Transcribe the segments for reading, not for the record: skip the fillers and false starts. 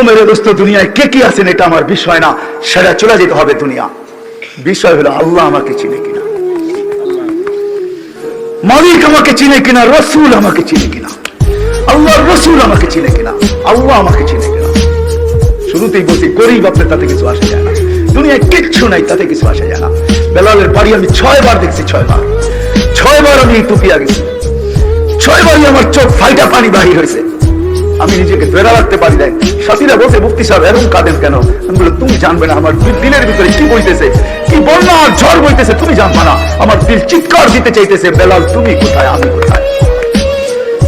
মেরে দোস্ত, দুনিয়ায় কে কি আছেন এটা আমার বিষয় না, সেটা চলে যেতে হবে দুনিয়া। বিষয় হলো আল্লাহ আমাকে চিনে কিনা, মালিক আমাকে চিনে কিনা, রসুল আমাকে চিনে কিনা, আল্লাহর রসুল আমাকে চিনে কিনা, আল্লাহ আমাকে চিনে কিনা। শুরুতেই বলছি গরিব, আপনার তাতে কিছু আসে যায় না, দুনিয়ায় কিচ্ছু নাই তাতে কিছু আসে যায় না। বেলালের বাড়ি আমি 6 বার দেখছি, 6 বার আমি টুপিয়া গেছি, 6 বারই আমার চোখ ফাইটা পানি বাহির হয়েছে। আমি নিজেকে বেড়া রাখতে পারি নাই। সাথীরা বলছে মুফতি সাহেব এরকম কাঁদেন কেন? আমি বলি তুমি জানবে না আমার দিলের ভিতরে কি বইতেছে, কি বন্যা আর ঝড় বইতেছে, তুমি জানবা না। আমার দিল চিৎকার দিতে চাইতেছে, বেলাল তুমি কোথায়, আমি কোথায়?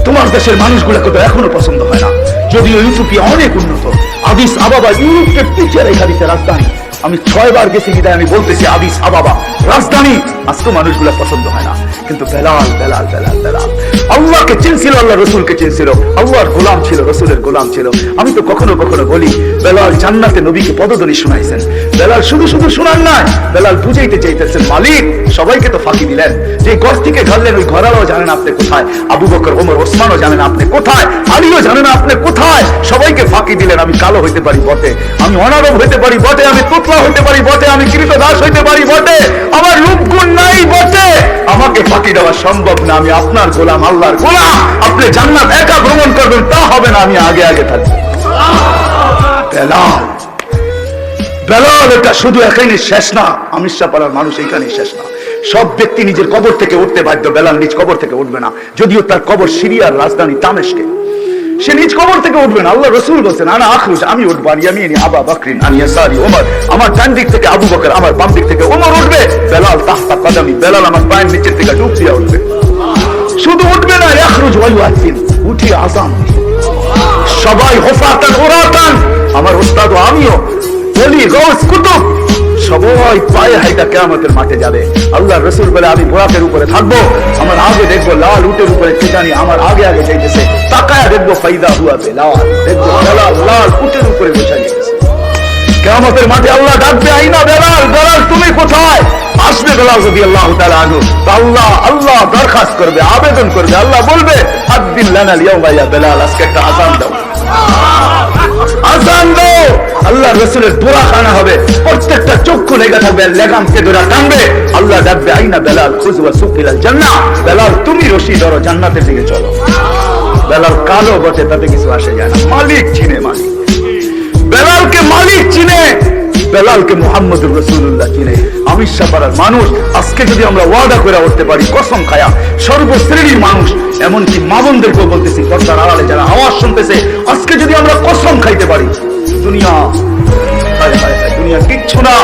তোমার দেশের মানুষগুলোকে তো এখনো পছন্দ হয় না, যদিও ইউরোপিয়া অনেক উন্নত। আদিস আবাবা ইউরোপকে পিছিয়ে রেখা দিতে রাজধানী। আমি 6 বার গেছি বিদায় আমি বলতেছি আদিস আবাবা রাজধানী, আজকে মানুষগুলো পছন্দ হয় না। কিন্তু বেলাল বেলাল বেলাল বেলাল আল্লাহকে চিনছিল, আল্লাহ রসুলকে চিনছিল, আল্লাহর গোলাম ছিল, রসুলের গোলাম ছিল। আমি তো কখনো কখনো বলি বেলাল জান্নাতে নবীকে পদধ্বনি শোনাইছেন। বেলাল শুধু শুধু শোনান নাই, বেলাল বুঝাইতে চাইতেছেন মালিক সবাইকে তো ফাঁকি দিলেন, যে ঘর থেকে ঘাললেন ওই ঘরাও জানেন আপনি কোথায়, আবু বকর ওমর ওসমানও জানেন আপনি কোথায়, আলীও জানেন আপনি কোথায়, সবাইকে ফাঁকি দিলেন। আমি কালো হইতে পারি বটে, আমি অনারব হইতে পারি বটে, আমি তুতলা হইতে পারি বটে, আমি কৃতদাস হইতে পারি বটে, আমার রূপগুণ নাই বটে, আমাকে ফাঁকি দেওয়া সম্ভব না। আমি আপনার গোলাম, আল্লাহর গোলাম। আপনি জান্নাত একা ভ্রমণ করবেন তা হবে না, আমি আগে আগে থাকবো। বেলাল বেলাল এটা শুধু এখানে শেষ না, আমিষা পাড়ার মানুষ এখানে শেষ না। সব ব্যক্তি নিজের কবর থেকে উঠতে বাধ্য, বেলাল নিজ কবর থেকে উঠবে না, যদিও তার কবর সিরিয়ার রাজধানী দামেস্কে। সে নিজ কবর থেকে উঠবে না। আল্লাহ রসুল বলছেন আনা আখরুজ, আমি উঠবো, ইয়ামিনি আবা বকরিন আন ইয়াসারি ওমর, আমার ডান দিক থেকে আবু বকর, আমার বাম দিক থেকে ওমর উঠবে। বেলাল তাহতা কদমি, বেলাল আমার পায়ের নিচের থেকে ডুব দিয়ে উঠবে। শুধু উঠবে না, ইয়াখরুজ ওয়া ইউআযিন, উঠি আযান। সবাই হুফাতান উরাতান, আমার উস্তাদ ও আমিও বলি গৌস কুতুব সবাই পায়ে হাইটা কিয়ামতের মাঠে যাবে। আল্লাহ রসুল বলে আমি বোরাকের উপরে থাকবো, আমার আগে দেখবো লাল উটের উপরে কে জানি আমার আগে আগে যাইতেছে, তাকায়া দেখবো ফাইদা হুয়া বেলাল, দেখবো বেলাল লাল উটের উপরে বসে গেছে। কিয়ামতের মাঠে আল্লাহ ডাকবে আইনা বেলাল, বেলাল তুমি কোথায়? আসবে বেলাল রাদিয়াল্লাহু তাআলা আনহু, আল্লাহ আল্লাহ দরখাস্ত করবে, আবেদন করবে। আল্লাহ বলবে আযিন লানা আল-ইয়াওমা ইয়া বেলাল, আজকে একটা আযান দাও, আযান দাও। আল্লাহ রসুলের দোয়া খানা হবে, প্রত্যেকটা চক্ষু লেগে থাকবে, লেগামকে ধরে টানবে। আল্লাহ ডাকবে আইনা বেলাল খুযু ওয়া সুকিল আল জান্নাহ, বেলাল তুমি রশি ধরো, জান্নাতের দিকে চলো। বেলাল কালো বটে, তাতে কিছু আসে যায় না, মালিক চিনে, মালিক বেলালকে মালিক চিনে, বেলালকে মুহাম্মদুর রাসূলুল্লাহ চিনে। আমিষা পাড়ার মানুষ আজকে যদি আমরা ওয়াদা করে উঠতে পারি কসম খায়া, সর্বশ্রেণীর মানুষ এমনকি মা বোনদেরকেও বলতেছি, পর্দার আড়ালে যারা আওয়াজ শুনতেছে, আজকে যদি আমরা কসম খাইতে পারি দুনিয়া দুনিয়া কিচ্ছু না।